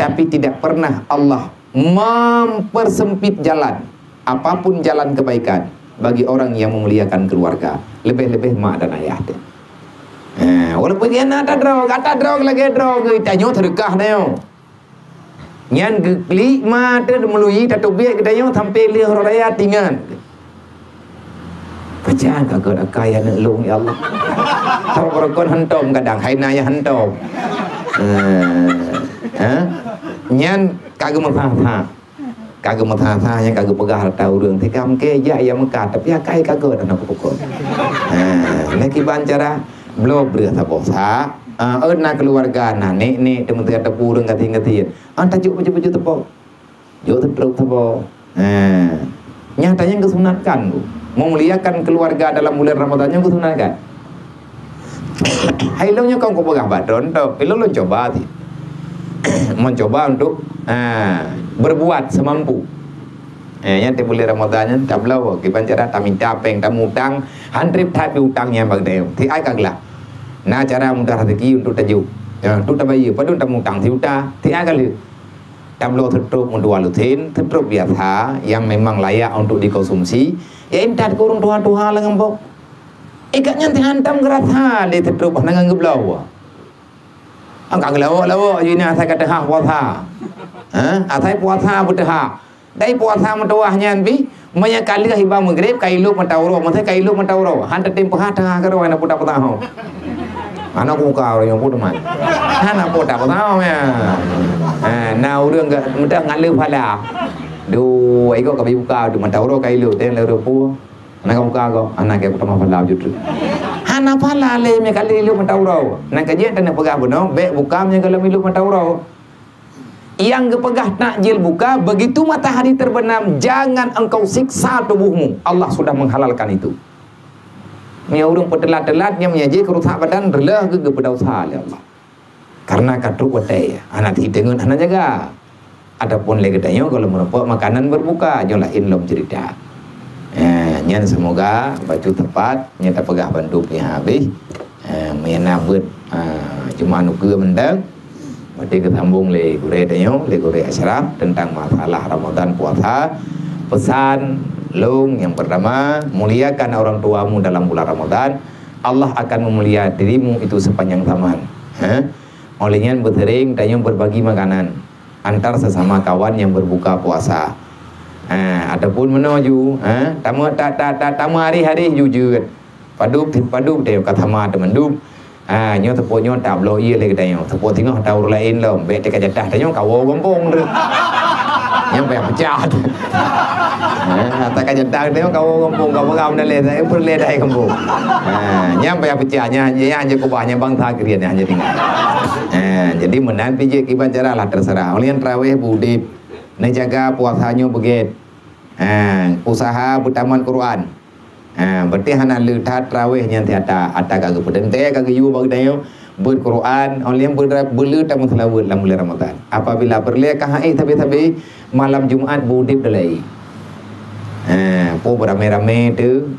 Tapi tidak pernah Allah mempersempit jalan. Apapun jalan kebaikan. Bagi orang yang memuliakan keluarga. Lebih-lebih mak dan ayah dia. Walaupun dia nak kata drog lagi drog. Tanyu terkah dia. Nyan geklik mak dia melalui tak biak kita sampai lihat raya tinggal. Bacaan kagak akaya nak long ya Allah. Tahu berkon hentom kadang hai naya hentom. Nyan kagak mentah. Kagak mentah yang kagak pegah tahuរឿងទីកម្មគេយ៉ាយ៉ាមកកាត់តែកាយកកដល់ប្រកបlagi bancara belum berita bosa na keluarga na nek temen tiada purung kating-kating anta juk baju-baju tepo juk teruk tepo nyatanya kesunatkan memuliakan keluarga dalam bulan Ramadan yang kesunatkan. Hai lo nya kau pegah badron to lo coba ti mencoba untuk berbuat semampu. Yang bulan Ramadan tak belau kita cara tak minta peng tak mutang handrip tapi utangnya bagdeo ti ai kagla na cara mudah rezeki untuk taju tu tak bayi padun tak mutang ti uta ti ai kali tak belau tertutup mendua lutin tertutup biasa yang memang layak untuk dikonsumsi ya intat kurung tuha-tuha lang ambok ikatnya ti hantam geratha le tertutup nang ngeblau angka lawo ini asai kata hak puasa asai puasa bedah dai puasa matuahnya bi maya kali hiba maghrib kailu matauro mathe kailu matauro hanta tempo ha tengah karo ana puta puta ho ana ku ka yang puta man ana puta puta ho ya na urang ga muda ngalu phala du ai ko ka bi buka du matauro kailu ten le ro pu ana ka buka ko ana ke puta phala jutru ana phala le me kali lu matauro na ka je tan pegah bono be buka me kalau milu matauro yang kepegah takjil buka begitu matahari terbenam jangan engkau siksa tubuhmu. Allah sudah menghalalkan itu. Nya urang petelat-telatnya menyaji kerusak badan relah ke pedausa oleh Allah. Karena katu watai anak hidengun anak jaga. Adapun lagi tanya kalau merupakan makanan berbuka jolah inlom cerita. Nyan semoga baju tepat nyata pegah banduknya habis. Menyenabut cuma nuke mendang. Mati ketambung le gure dayo, le gure asyraf tentang masalah Ramadan puasa. Pesan long yang pertama, muliakan orang tuamu dalam bulan Ramadan. Allah akan memulia dirimu itu sepanjang zaman. Olehnya bertering dayo berbagi makanan antar sesama kawan yang berbuka puasa. Adapun menuju, tamu hari-hari jujur. Padup dayo kata ma teman dup. Nyo tepo nyo tablo iya le kedai nyo. Tepo tengok tahu lain lo. Bet dekat jatah tanya kau kampung tu. Yang banyak pecah. Tak jatah tanya kau kampung kau peram dah le. Saya pun le dah kampung. Yang banyak pecahnya hanya kubahnya bangsa krian hanya tinggal. Jadi menan pijak kiban cara lah terserah. Olian traweh budip. Ni jaga puasanya begitu. Usaha bertaman Quran. Berarti hana lihat traweh yang tiada ada kagak pedente kagak yu bagi dayo berquran only berlu tamu selawat dalam bulan Ramadan. Apabila berlekah tapi malam Jumat budip dalai. Po beramai-ramai tu.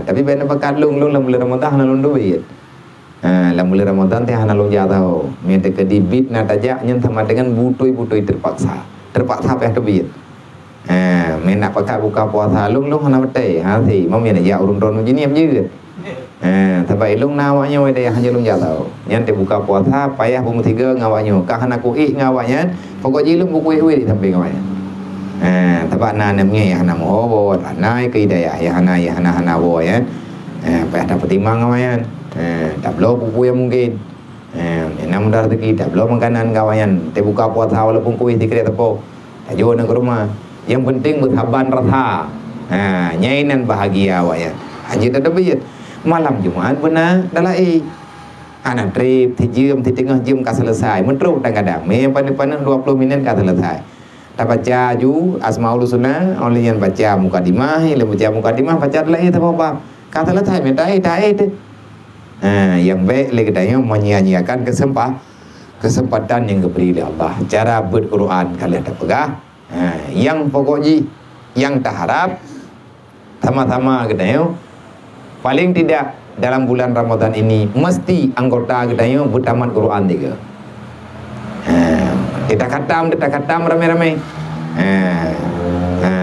Tapi benar pakat lung dalam bulan Ramadan hana lung duit. Dalam bulan Ramadan teh hana lung jatuh. Minta kedibit na tajak nyen sama dengan butui terpaksa payah duit. Mình nak pakai buka puasa lung hana betai hati mau mina ya urun ron begini je. Tapi lung nawaknya we hanya lung jatuh. Nyan te buka puasa payah bung tiga ngawaknya. Kah hana kuih ngawaknya. Pokok jilung buku we di sampai ngawaknya. Tapi na namnya ya hana mo bo nai ke daya ya hana bo ya. Payah dapat timang ngawaknya. Tak belum buku yang mungkin. Enam dar rezeki tak belum makanan ngawaknya. Te buka puasa walaupun kuih dikira tepo. Tajo nang rumah. Yang penting bersabar rasa. Nyainan bahagia awak ya. Haji tak ada bayar. Malam Jumat benar dalai. Anak trip tijum tengah jam ka selesai. Mentru kadang-kadang. Me pandai-pandai 20 minit ka selesai. Tak baca ju Asmaul Husna, only yang baca mukadimah, yang baca mukadimah baca dalai tak apa. Ka selesai mentai tu. Yang baik lagi tanya menyia-nyiakan kesempatan yang diberi oleh Allah. Cara berquran kalian tak pegang. Yang pokoknya yang tak harap sama-sama kita paling tidak dalam bulan Ramadan ini mesti anggota kita bertamat Quran juga. Kita katam ramai-ramai.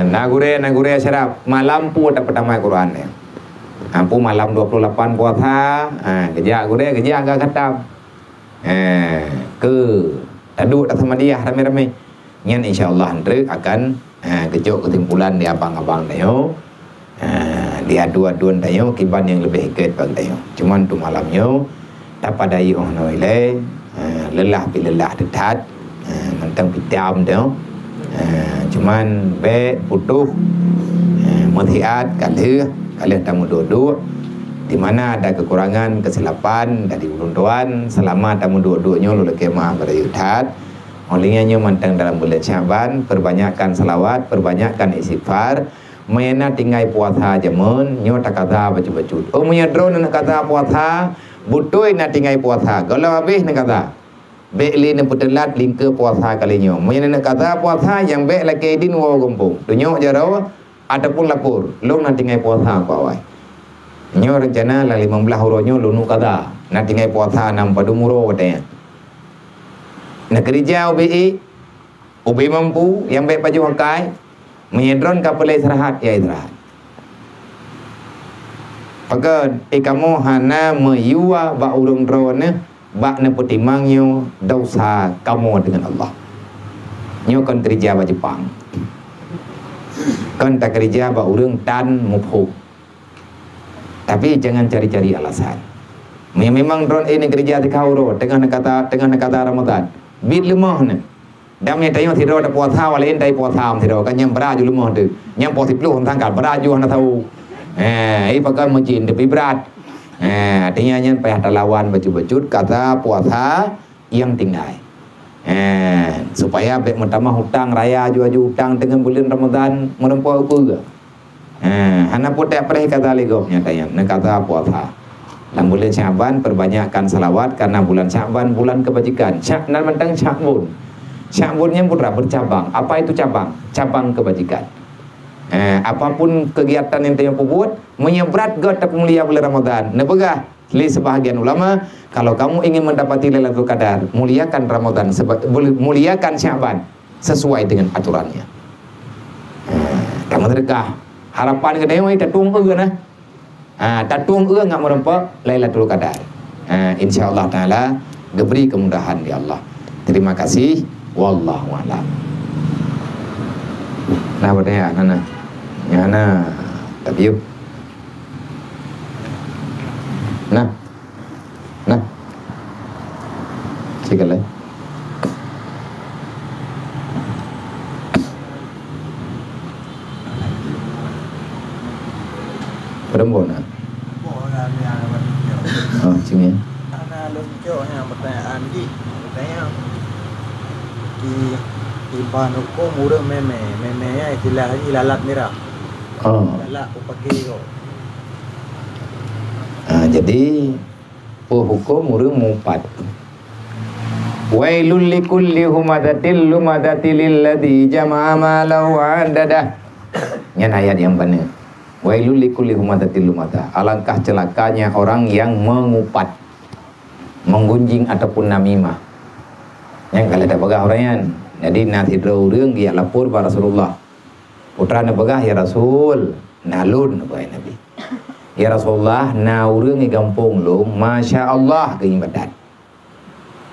Nagure syarab malam pu tak pertama Quran ya. Ampu malam 28 puasa, kerja agak katam. Ke taduk tak sama dia ramai-ramai. Nyan insyaAllah Andre akan kejok kesimpulan di abang-abang tayo. Dia dua-duan tayo kiban yang lebih ikat bang tayo. Cuman tu malamnya dapat dayi noile lelah bilelah detat mentang pitam tayo. Cuman be putuh melihat kalian tamu duduk di mana ada kekurangan kesilapan dari ulun selama tamu duduknya lulus kemah berayudat. Olehnya mantang dalam bulan Syaban, perbanyakkan salawat, perbanyakkan istighfar, mena tinggai puasa jamun, nyo tak kata baju-baju. Oh menyedron nak kata puasa, butoi nak tinggai puasa. Kalau habis nak kata, bekli nak putelat lingke puasa kalinya. Mena nak kata puasa yang bek lagi din wo gumpung. Tunyo jaro ataupun lapor, long nak tinggai puasa kau awai. Nyo rencana lah 15 hurunyo lunu kata, nak tinggai puasa 6 padu muro katanya. Nak kerja ubi mampu yang baik baju hakai menyedron kapal istirahat ya istirahat. Pakai kamu hana meyua ba urung drone ba na putimangyo dosa kamu dengan Allah. Nyo kan kerja ba Jepang. Kan tak kerja ba urung tan mupuk. Tapi jangan cari-cari alasan. Memang drone ini kerja di kauro tengah kata Ramadan. Bit lemah ni. Damai tayo tido ada puasa walain tay puasa tido kan yang beraju lemah tu. Yang positif lu tentang kan beraju hana tahu. Pakai majin tapi berat. Artinya yang payah lawan baju-baju kata puasa yang tinggal. Supaya baik mentama hutang raya jual hutang dengan bulan Ramadan menempuh apa ke. Hana potek perih kata legopnya tanya nak kata puasa. Dalam bulan Syaban perbanyakkan salawat karena bulan Syaban bulan kebajikan. Dan mentang Syakbun. Syakbunnya putra bercabang. Apa itu cabang? Cabang kebajikan. Apapun kegiatan yang tanya buat menyebrat ke tak mulia bulan Ramadan. Nepegah li sebahagian ulama kalau kamu ingin mendapati Lailatul Qadar, muliakan Ramadan, muliakan Syaban sesuai dengan aturannya. Kamu terkah harapan ke dia tak tunggu nah. Tatung enggak merempak Lailatul Qadar. Insyaallah taala diberi kemudahan di Allah. Terima kasih. Wallahu a'lam. Nah bertanya Nana. Nana tapi yuk. Nah. Sikale. Perempuan. Oh, sini. Ana lucu yang pertanyaan bertanya di Banuko murah memenya istilahnya lalat merah. Oh. Lalat upaki ko. Jadi hukum urang mumpat. Wailul likulli humadatil lumadatil ladzi jama'a malahu wa adada. Nyan ayat yang benar. Wailul likulli humadatil lumada. Alangkah celakanya orang yang mengupat, menggunjing ataupun namimah. Yang kalau ada begah orangnya. Jadi nanti urang dia lapor pada Rasulullah. Putra na begah ya Rasul, nalun bae Nabi. Ya Rasulullah, na urang di kampung long, masya Allah ke ibadat.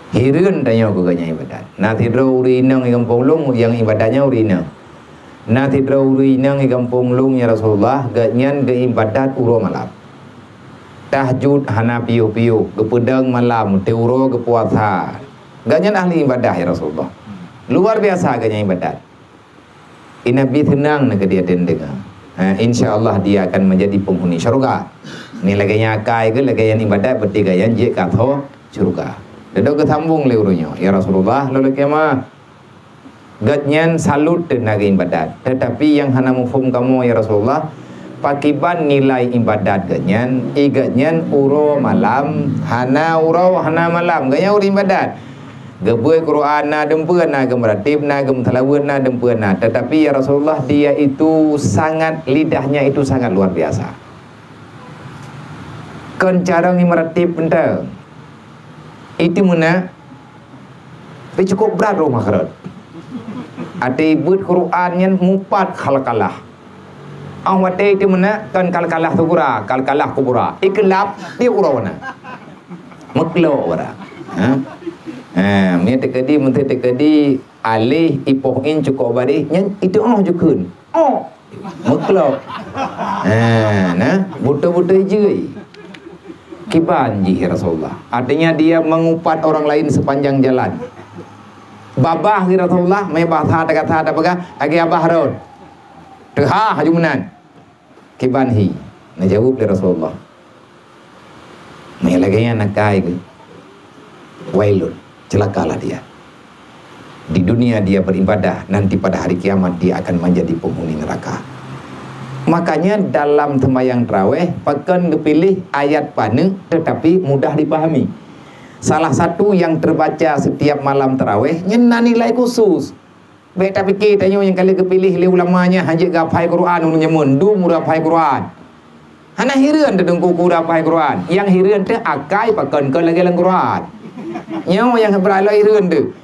Hireun tanya ke ganya ibadat. Nanti urinang di kampung long yang ibadahnya urinang. Nanti urinang di kampung long ya Rasulullah, ganyan ke ibadat uro malam. Tahajud hana piu-piu, ke pedang malam, teuro ke puasa. Ganyan ahli ibadah ya Rasulullah. Luar biasa ganya ibadat. Nabi tenang nak dia dengar. Insya Allah dia akan menjadi penghuni syurga. Ni lagi yang akai ke lagi yang ibadat bertiga yang je katho syurga. Dedok kesambung leurunya. Ya Rasulullah lalu kema gatnyan salut tenaga ibadat. Tetapi yang hana mufhum kamu ya Rasulullah, pakiban nilai ibadat gatnyan, igatnyan uro malam, hana uro hana malam, ganya uro ibadat. Gebui Quran na dempuan na gemeratib na gemtalawun na dempuan na. Tetapi ya Rasulullah dia itu sangat, lidahnya itu sangat luar biasa. Kan cara ngimeratib entah. Itu mana? Tapi cukup berat rumah kerut. Ada ibut Quran yang mupat kal-kalah. Awat itu mana? Kan kal-kalah tu kura, kal-kalah kubura. Ikelap dia urawana. Meklo ora. Mia tekadi menteri tekadi alih ipohin cukup bari nyan itu jukun mutlak nah buta-buta je kiban ji Rasulullah, artinya dia mengupat orang lain sepanjang jalan. Babah ki Rasulullah mai bahasa kata ada baga agi abah raud teh hajumenan kiban hi na jawab li Rasulullah mai lagi nak kai ke wailun, celakalah dia. Di dunia dia beribadah, nanti pada hari kiamat dia akan menjadi penghuni neraka. Makanya dalam sembahyang tarawih pakan kepilih ayat pane tetapi mudah dipahami. Salah satu yang terbaca setiap malam tarawih nyena nilai khusus. Baik tapi kita yang kali kepilih le ulamanya hanya gapai Quran ununya mundu murafai Quran. Hana hireun dedengku kurafai Quran. Yang hireun teh akai pakan ke lagi Quran. Nyawa yang beralai hireun tu.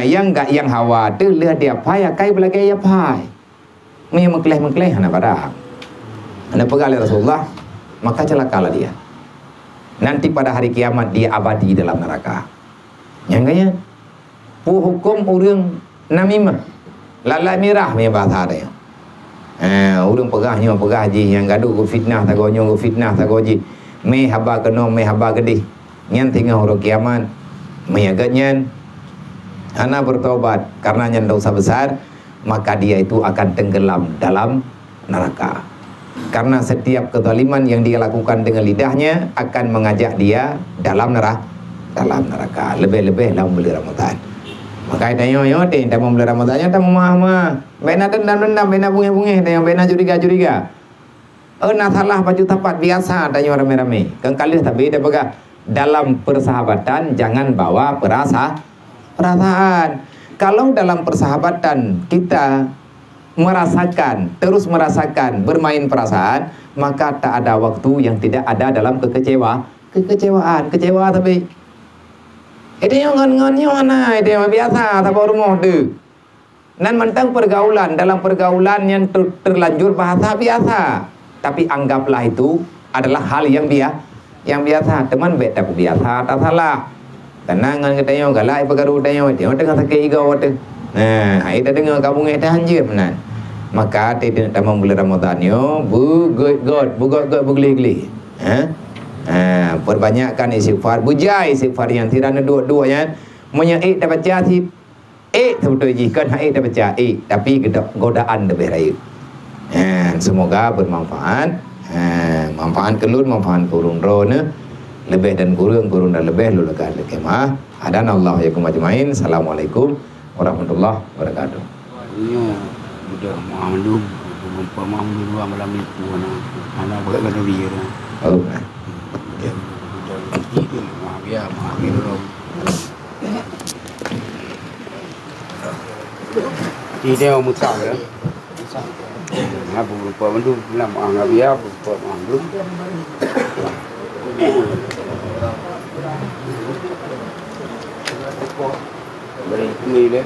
Yang enggak yang hawa tu lihat dia pai akai belagi ya pai. Ni mengkleh hana pada. Hana pegal Rasulullah, maka celakalah dia. Nanti pada hari kiamat dia abadi dalam neraka. Yang kaya hukum urang namimah. Lalai mirah punya bahasa dia. Urang pegahnya pegah ji yang gaduh ku fitnah tagonyo ku fitnah tagoji. Me haba keno me haba gedih. Nyan tinggal hari kiamat menyagatnya hana bertobat karena nyan dosa besar, maka dia itu akan tenggelam dalam neraka. Karena setiap kezaliman yang dia lakukan dengan lidahnya akan mengajak dia dalam neraka. Lebih-lebih dalam bulan Ramadan. Maka tanya yo teh dalam bulan Ramadannya tak memahama. Bena dendam, bena bunge-bunge, tanya bena curiga-curiga. Nah salah baju tapat biasa tanya rame-rame. Kan kali tak beda baga. Dalam persahabatan jangan bawa perasaan. Kalau dalam persahabatan kita terus merasakan bermain perasaan, maka tak ada waktu yang tidak ada dalam kekecewaan tapi itu yang ngon-ngonnya mana itu yang biasa tak rumah tu. Dan mentang pergaulan, dalam pergaulan yang terlanjur bahasa biasa, tapi anggaplah itu adalah hal yang biasa. Teman beta biasa tak salah. Tenangan kita yang galai pergaru tanya dia tengah sakit igau tu. Kita dengar kampung kita hanjir benar. Maka tidak dalam bulan Ramadan yo bugot begeli-geli. Perbanyakkan istighfar, bujai istighfar yang tidak ada dua-duanya. Menyaik dapat jati, betul jikan haik dapat jati, tapi godaan lebih raya. Semoga bermanfaat. Manfaat kelun, manfaat kurung drone, lebih dan kurung dan lebih lulakan lekemah. Adan Allah ya kumajmain. Assalamualaikum warahmatullahi wabarakatuh. Ini sudah malu, jumpa malu malam itu, anak berat kan dia. Oh. Maaf ya. Dia mau mutar ya. Aku lupa mandu, nak maaf ya, lupa mandu. Beri ni le.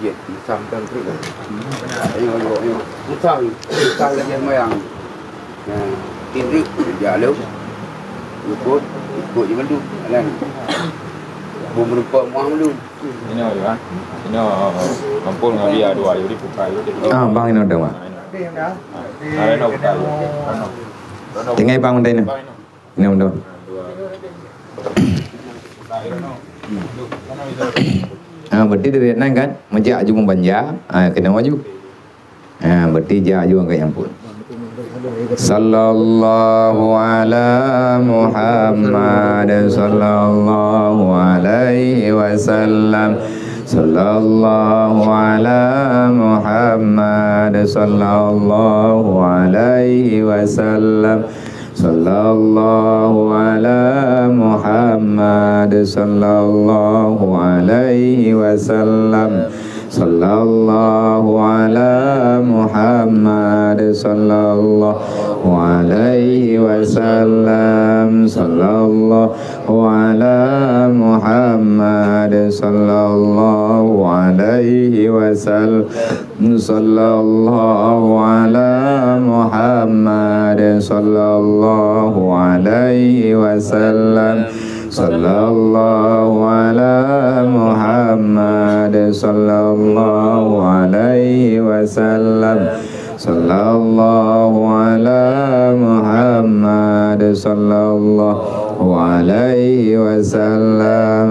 Dia sampai tu. Ayo. Mutar lagi mayang. Tindik dia lalu. Ikut je mandu. Kan. Berupa malu. Ini ya. Ini kampung dia dua jadi buka itu. Bang ini udah mak. Ada nak buka. Tinggal bang udah ini. Ini udah. Berarti dari nang kan, majak aju membanja, kena maju. Berarti jak aju angkat yang pun. Sallallahu ala Muhammad sallallahu alaihi wasallam. Sallallahu ala Muhammad sallallahu alaihi wasallam. Sallallahu ala Muhammad sallallahu alaihi wasallam. Sallallahu ala Muhammad sallallahu alaihi wasallam. Sallallahu ala Muhammad sallallahu alaihi wasallam. Sallallahu ala Muhammad sallallahu alaihi wasallam. Sallallahu ala Muhammad sallallahu alaihi wasallam. Sallallahu ala Muhammad sallallahu alaihi wasallam. Sallallahu ala Muhammad sallallahu alaihi wasallam.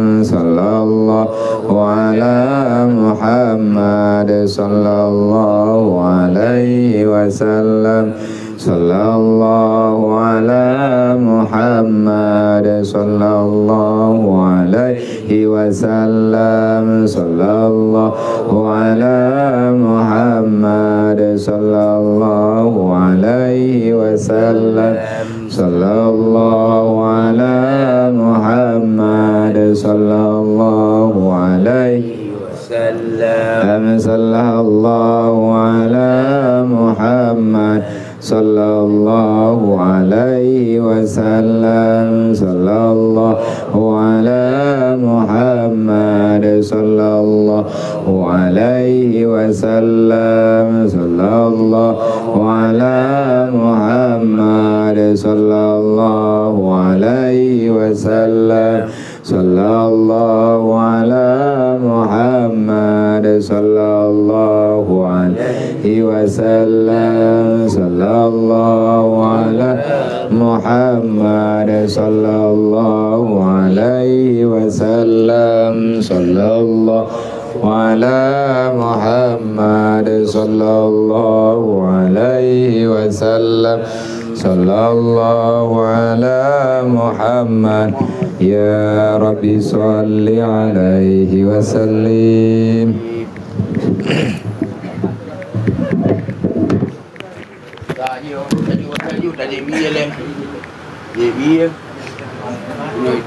Sallallahu ala Muhammad sallallahu alaihi wasallam. Sallallahu ala Muhammad sallallahu alaihi wasallam. Sallallahu ala Muhammad sallallahu alaihi wasallam. Sallallahu ala Muhammad sallallahu alaihi wasallam. Sallallahu ala Muhammad sallallahu alaihi wasallam. Sallallahu ala Muhammad sallallahu alaihi wasallam. Sallallahu ala Muhammad sallallahu alaihi wasallam. Sallallahu ala Muhammad sallallahu alaihi wasallam. Sallallahu ala Muhammad sallallahu alaihi wasallam. Sallallahu ala Muhammad. Ya Rabbi salli alaihi wasallim. Tadi bia lem. Dia bia. Noi